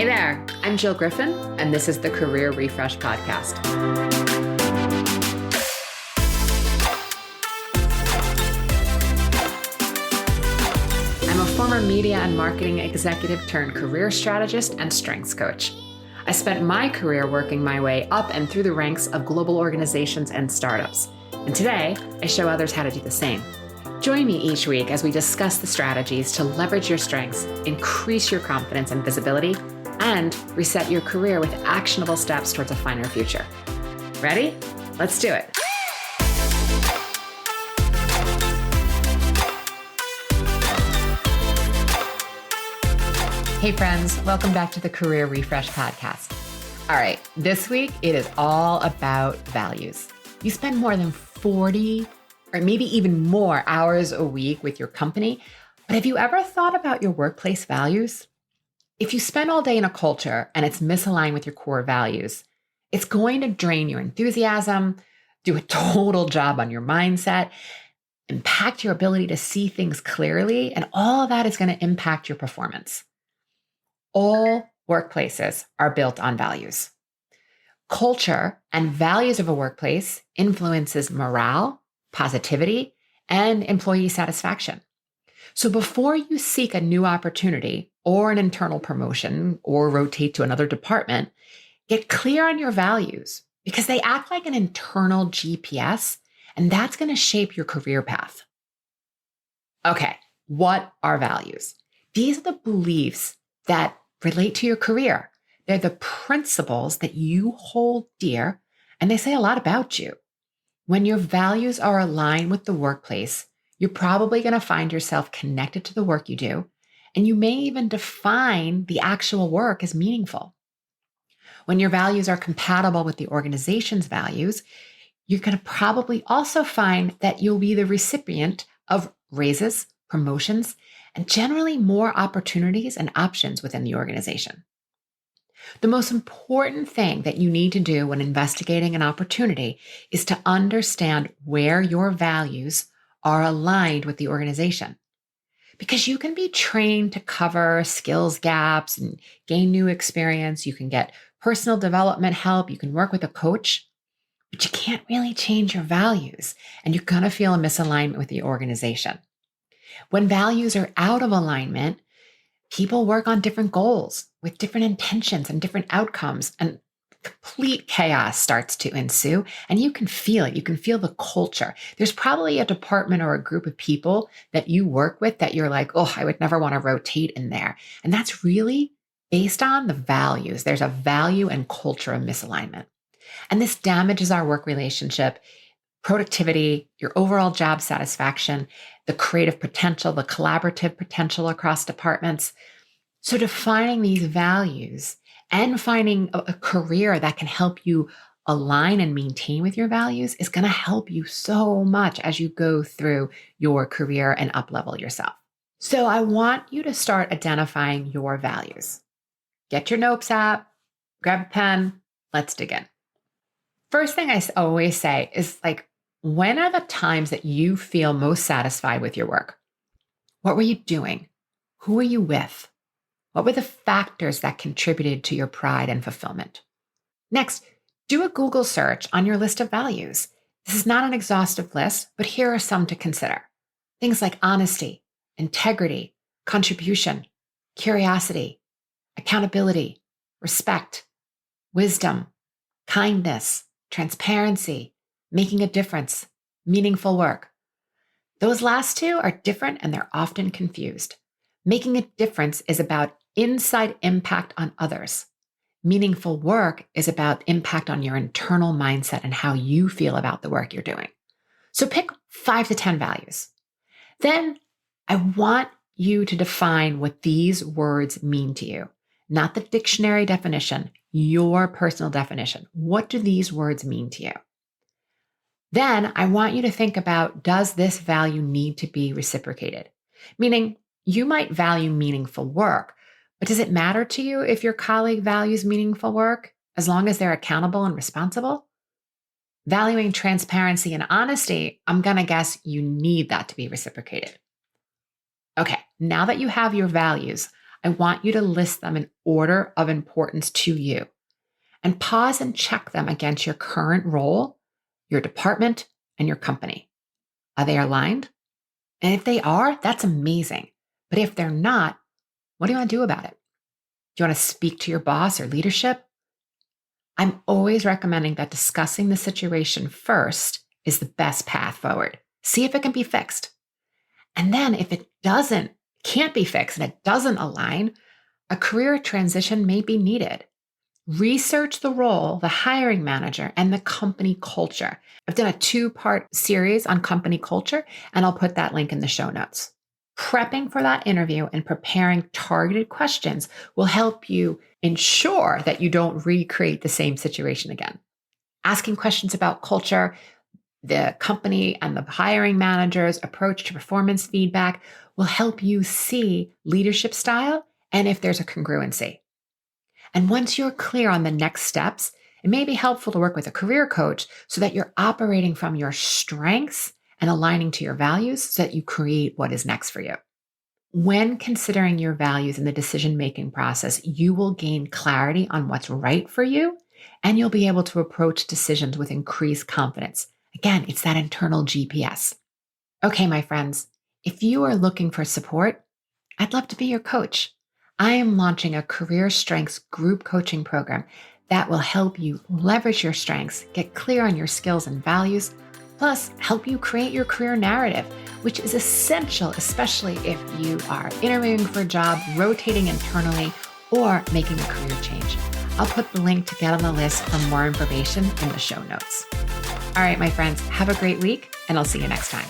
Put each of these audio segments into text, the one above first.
Hey there, I'm Jill Griffin, and this is the Career Refresh Podcast. I'm a former media and marketing executive turned career strategist and strengths coach. I spent my career working my way up and through the ranks of global organizations and startups. And today, I show others how to do the same. Join me each week as we discuss the strategies to leverage your strengths, increase your confidence and visibility, and reset your career with actionable steps towards a finer future. Ready? Let's do it. Hey friends, welcome back to the Career Refresh Podcast. All right, this week it is all about values. You spend more than 40 or maybe even more hours a week with your company, but have you ever thought about your workplace values? If you spend all day in a culture and it's misaligned with your core values, it's going to drain your enthusiasm, do a total job on your mindset, impact your ability to see things clearly, and all of that is going to impact your performance. All workplaces are built on values. Culture and values of a workplace influences morale, positivity, and employee satisfaction. So before you seek a new opportunity or an internal promotion or rotate to another department, get clear on your values because they act like an internal GPS, and that's going to shape your career path. Okay, what are values? These are the beliefs that relate to your career. They're the principles that you hold dear, and they say a lot about you. When your values are aligned with the workplace, you're probably going to find yourself connected to the work you do, and you may even define the actual work as meaningful. When your values are compatible with the organization's values, you're going to probably also find that you'll be the recipient of raises, promotions, and generally more opportunities and options within the organization. The most important thing that you need to do when investigating an opportunity is to understand where your values are aligned with the organization. Because you can be trained to cover skills gaps and gain new experience. You can get personal development help. You can work with a coach, but you can't really change your values, and you're going to feel a misalignment with the organization. When values are out of alignment, people work on different goals with different intentions and different outcomes, and complete chaos starts to ensue, and you can feel it. You can feel the culture. There's probably a department or a group of people that you work with that you're like, oh, I would never want to rotate in there. And that's really based on the values. There's a value and culture of misalignment. And this damages our work relationship, productivity, your overall job satisfaction, the creative potential, the collaborative potential across departments. So defining these values and finding a career that can help you align and maintain with your values is going to help you so much as you go through your career and up-level yourself. So I want you to start identifying your values. Get your notes app, grab a pen, let's dig in. First thing I always say is when are the times that you feel most satisfied with your work? What were you doing? Who were you with? What were the factors that contributed to your pride and fulfillment? Next, do a Google search on your list of values. This is not an exhaustive list, but here are some to consider. Things like honesty, integrity, contribution, curiosity, accountability, respect, wisdom, kindness, transparency, making a difference, meaningful work. Those last two are different and they're often confused. Making a difference is about inside impact on others. Meaningful work is about impact on your internal mindset and how you feel about the work you're doing. So pick 5 to 10 values. Then I want you to define what these words mean to you, not the dictionary definition, your personal definition. What do these words mean to you? Then I want you to think about, does this value need to be reciprocated? Meaning, you might value meaningful work, but does it matter to you if your colleague values meaningful work as long as they're accountable and responsible? Valuing transparency and honesty, I'm going to guess you need that to be reciprocated. Okay, now that you have your values, I want you to list them in order of importance to you and pause and check them against your current role, your department, and your company. Are they aligned? And if they are, that's amazing. But if they're not, what do you want to do about it? Do you want to speak to your boss or leadership? I'm always recommending that discussing the situation first is the best path forward. See if it can be fixed. And then if it can't be fixed and it doesn't align, a career transition may be needed. Research the role, the hiring manager, and the company culture. I've done a 2-part series on company culture, and I'll put that link in the show notes. Prepping for that interview and preparing targeted questions will help you ensure that you don't recreate the same situation again. Asking questions about culture, the company and the hiring manager's approach to performance feedback will help you see leadership style and if there's a congruency. And once you're clear on the next steps, it may be helpful to work with a career coach so that you're operating from your strengths and aligning to your values so that you create what is next for you. When considering your values in the decision-making process, you will gain clarity on what's right for you, and you'll be able to approach decisions with increased confidence. Again, it's that internal GPS. Okay, my friends, if you are looking for support, I'd love to be your coach. I am launching a career strengths group coaching program that will help you leverage your strengths, get clear on your skills and values, plus help you create your career narrative, which is essential, especially if you are interviewing for a job, rotating internally, or making a career change. I'll put the link to get on the list for more information in the show notes. All right, my friends, have a great week, and I'll see you next time.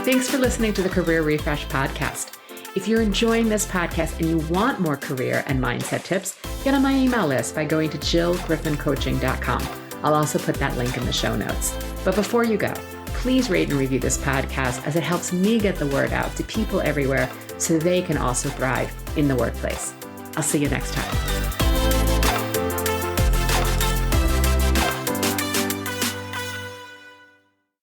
Thanks for listening to the Career Refresh podcast. If you're enjoying this podcast and you want more career and mindset tips, get on my email list by going to jillgriffincoaching.com. I'll also put that link in the show notes. But before you go, please rate and review this podcast as it helps me get the word out to people everywhere so they can also thrive in the workplace. I'll see you next time.